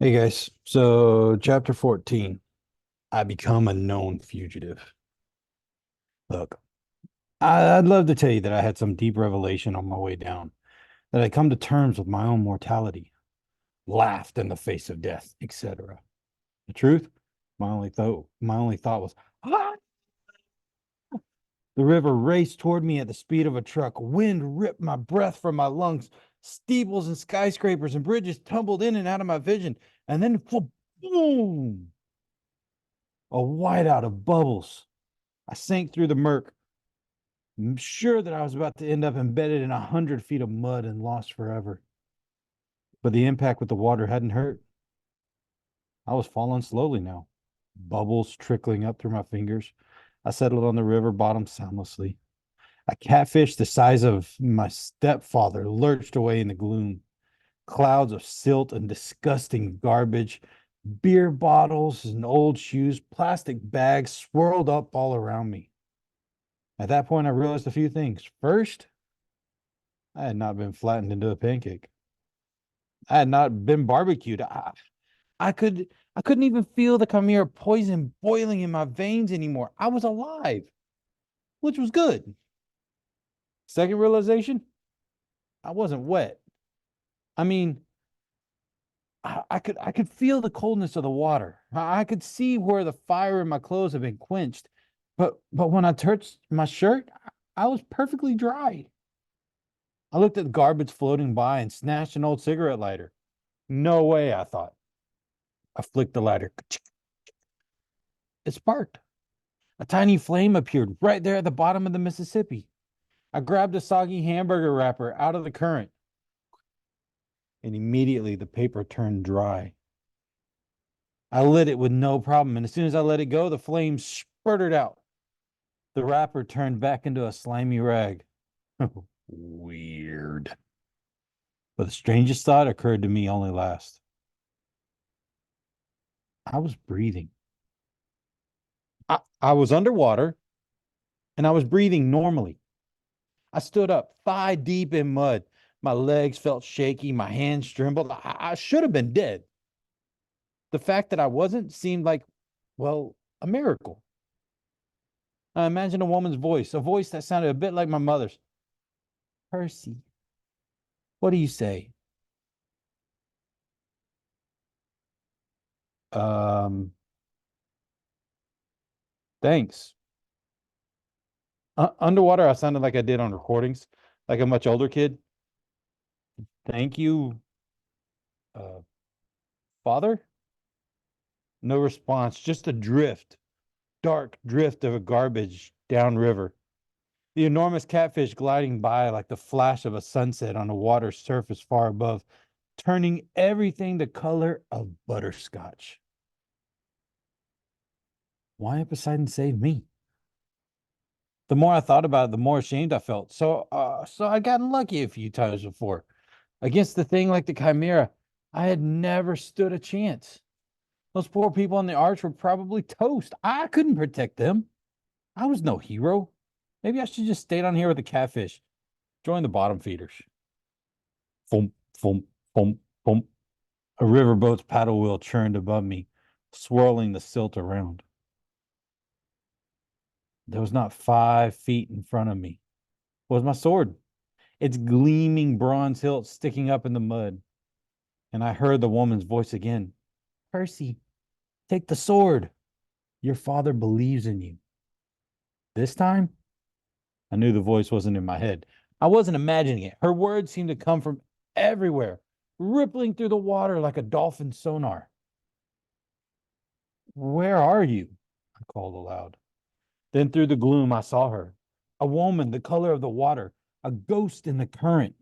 Hey guys, so chapter 14, I become a known fugitive. Look, I'd love to tell you that I had some deep revelation on my way down, that I come to terms with my own mortality, laughed in the face of death, etc. The truth, my only thought was, ah! The river raced toward me at the speed of a truck. Wind ripped my breath from my lungs. Steeples and skyscrapers and bridges tumbled in and out of my vision, and then boom, a whiteout of bubbles. I sank through the murk, sure that I was about to end up embedded in 100 feet of mud and lost forever. But the impact with the water hadn't hurt. I was falling slowly now, bubbles trickling up through my fingers. I settled on the river bottom soundlessly. A catfish the size of my stepfather lurched away in the gloom. Clouds of silt and disgusting garbage, beer bottles and old shoes, plastic bags swirled up all around me. At that point, I realized a few things. First, I had not been flattened into a pancake. I had not been barbecued. I couldn't even feel the chimera poison boiling in my veins anymore. I was alive, which was good. Second realization, I wasn't wet. I mean, I could feel the coldness of the water. I could see where the fire in my clothes had been quenched. But when I touched my shirt, I was perfectly dry. I looked at the garbage floating by and snatched an old cigarette lighter. No way, I thought. I flicked the lighter. It sparked. A tiny flame appeared right there at the bottom of the Mississippi. I grabbed a soggy hamburger wrapper out of the current, and immediately the paper turned dry. I lit it with no problem, and as soon as I let it go, the flame spurted out. The wrapper turned back into a slimy rag. Weird. But the strangest thought occurred to me only last. I was breathing. I was underwater, and I was breathing normally. I stood up, thigh deep in mud. My legs felt shaky. My hands trembled. I should have been dead. The fact that I wasn't seemed like, well, a miracle. I imagined a woman's voice, a voice that sounded a bit like my mother's. Percy, what do you say? Um, thanks. Underwater, I sounded like I did on recordings, like a much older kid. Thank you, uh, father? No response, just a drift, dark drift of a garbage downriver. The enormous catfish gliding by like the flash of a sunset on a water surface far above, turning everything the color of butterscotch. Why had Poseidon saved me? The more I thought about it, the more ashamed I felt. So I'd gotten lucky a few times before. Against the thing like the Chimera, I had never stood a chance. Those poor people on the arch were probably toast. I couldn't protect them. I was no hero. Maybe I should just stay down here with the catfish, join the bottom feeders. Thump, thump, thump, thump. A riverboat's paddle wheel churned above me, swirling the silt around. There was not 5 feet in front of me. Was my sword, its gleaming bronze hilt sticking up in the mud. And I heard the woman's voice again. Percy, take the sword. Your father believes in you. This time, I knew the voice wasn't in my head. I wasn't imagining it. Her words seemed to come from everywhere, rippling through the water like a dolphin sonar. Where are you? I called aloud. Then through the gloom, I saw her. A woman, the color of the water, a ghost in the current,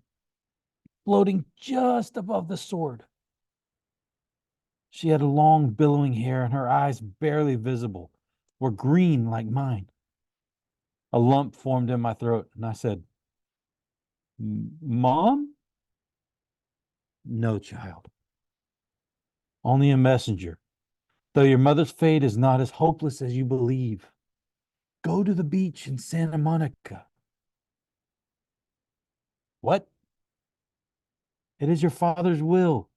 floating just above the sword. She had long, billowing hair, and her eyes, barely visible, were green like mine. A lump formed in my throat, and I said, Mom? No, child. Only a messenger. Though your mother's fate is not as hopeless as you believe. Go to the beach in Santa Monica. What? It is your father's will.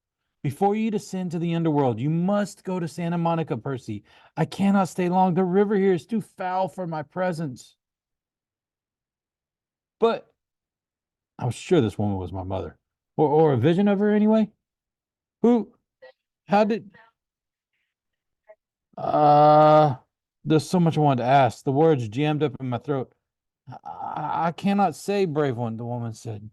Before you descend to the underworld, you must go to Santa Monica, Percy. I cannot stay long. The river here is too foul for my presence. But I was sure this woman was my mother. Or a vision of her anyway. Who, how did, uh, there's so much I wanted to ask. The words jammed up in my throat. I cannot say, brave one, the woman said.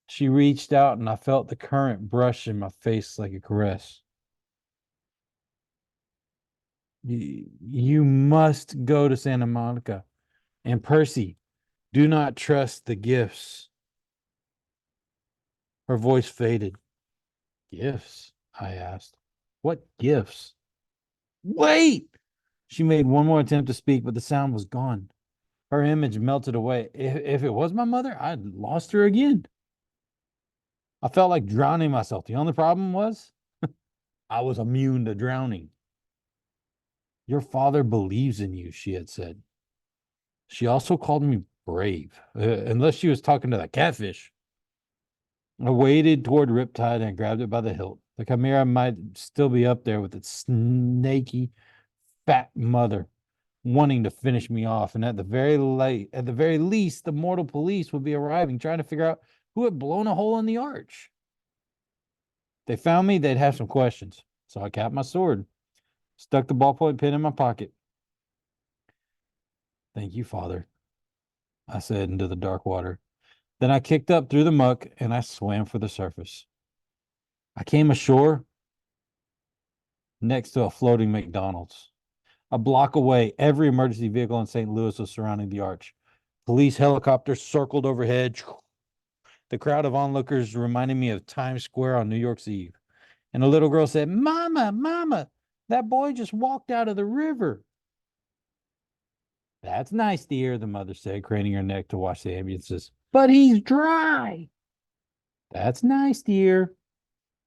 She reached out and I felt the current brush in my face like a caress. You must go to Santa Monica. And Percy, do not trust the gifts. Her voice faded. Gifts? I asked. What gifts? Wait! She made one more attempt to speak, but the sound was gone. Her image melted away. If it was my mother, I'd lost her again. I felt like drowning myself. The only problem was I was immune to drowning. Your father believes in you, she had said. She also called me brave, unless she was talking to the catfish. I waded toward Riptide and I grabbed it by the hilt. The chimera might still be up there with its snaky, fat mother, wanting to finish me off. And at the very least, the mortal police would be arriving, trying to figure out who had blown a hole in the arch. If they found me, they'd have some questions. So I capped my sword, stuck the ballpoint pen in my pocket. Thank you, Father, I said into the dark water. Then I kicked up through the muck and I swam for the surface. I came ashore next to a floating McDonald's. A block away, every emergency vehicle in St. Louis was surrounding the arch. Police helicopters circled overhead. The crowd of onlookers reminded me of Times Square on New York's Eve. And a little girl said, Mama, Mama, that boy just walked out of the river. That's nice, dear, the mother said, craning her neck to watch the ambulances. But he's dry. That's nice, dear.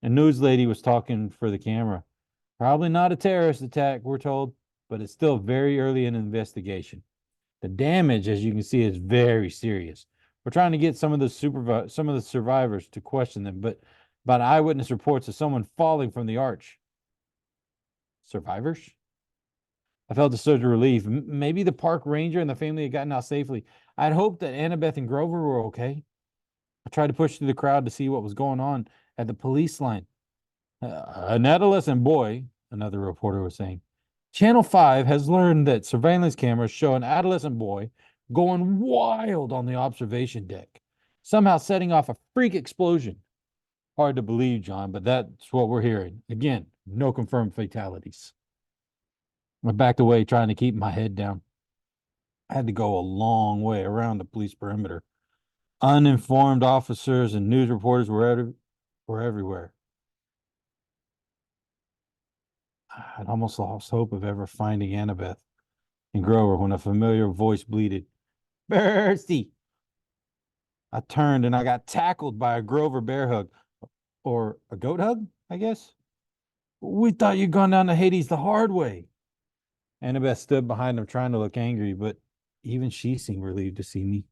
A news lady was talking for the camera. Probably not a terrorist attack, we're told, but it's still very early in the investigation. The damage, as you can see, is very serious. We're trying to get some of the survivors to question them, but about eyewitness reports of someone falling from the arch. Survivors? I felt a surge of relief. Maybe the park ranger and the family had gotten out safely. I'd hoped that Annabeth and Grover were okay. I tried to push through the crowd to see what was going on at the police line. An adolescent boy, another reporter was saying. Channel 5 has learned that surveillance cameras show an adolescent boy going wild on the observation deck, somehow setting off a freak explosion. Hard to believe, John, but that's what we're hearing. Again, no confirmed fatalities. I backed away, trying to keep my head down. I had to go a long way around the police perimeter. Uninformed officers and news reporters were everywhere. I'd almost lost hope of ever finding Annabeth and Grover when a familiar voice bleated, Percy! I turned and I got tackled by a Grover bear hug. Or a goat hug, I guess. We thought you'd gone down to Hades the hard way. Annabeth stood behind him trying to look angry, but even she seemed relieved to see me.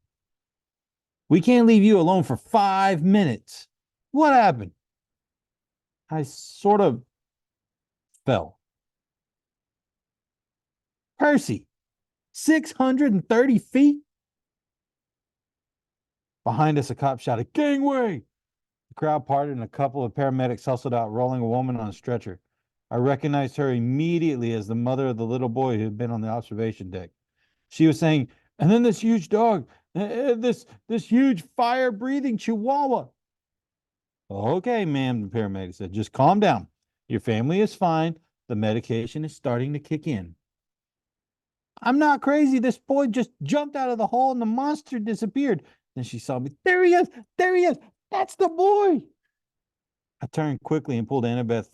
We can't leave you alone for 5 minutes. What happened? I sort of fell. Percy, 630 feet? Behind us, a cop shouted, Gangway! The crowd parted and a couple of paramedics hustled out, rolling a woman on a stretcher. I recognized her immediately as the mother of the little boy who had been on the observation deck. She was saying, and then this huge dog, this huge fire-breathing chihuahua. Okay, ma'am, the paramedic said, just calm down. Your family is fine. The medication is starting to kick in. I'm not crazy. This boy just jumped out of the hole and the monster disappeared. Then she saw me. There he is. There he is. That's the boy. I turned quickly and pulled Annabeth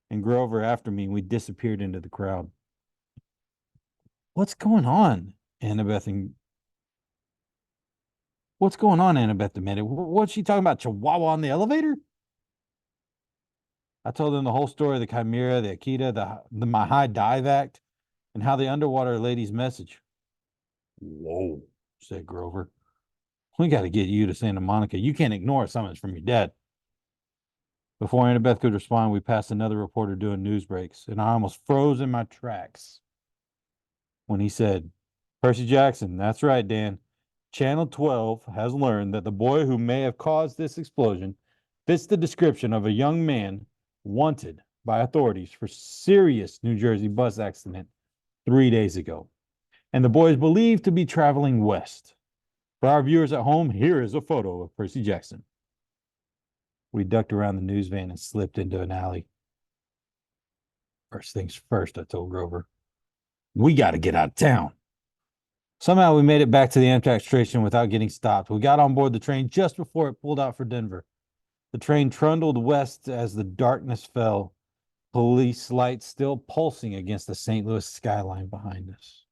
and Grover after me, and we disappeared into the crowd. What's going on? What's going on, Annabeth demanded. What's she talking about? Chihuahua on the elevator? I told them the whole story of the Chimera, the Akita, my high dive act, and how the underwater lady's message. Whoa, said Grover. We got to get you to Santa Monica. You can't ignore a summons from your dad. before Annabeth could respond, we passed another reporter doing news breaks, and I almost froze in my tracks when he said, Percy Jackson, that's right, Dan. Channel 12 has learned that the boy who may have caused this explosion fits the description of a young man wanted by authorities for serious New Jersey bus accident 3 days ago. And the boy is believed to be traveling west. For our viewers at home, here is a photo of Percy Jackson. We ducked around the news van and slipped into an alley. First things first, I told Grover. We got to get out of town. Somehow we made it back to the Amtrak station without getting stopped. We got on board the train just before it pulled out for Denver. The train trundled west as the darkness fell, police lights still pulsing against the St. Louis skyline behind us.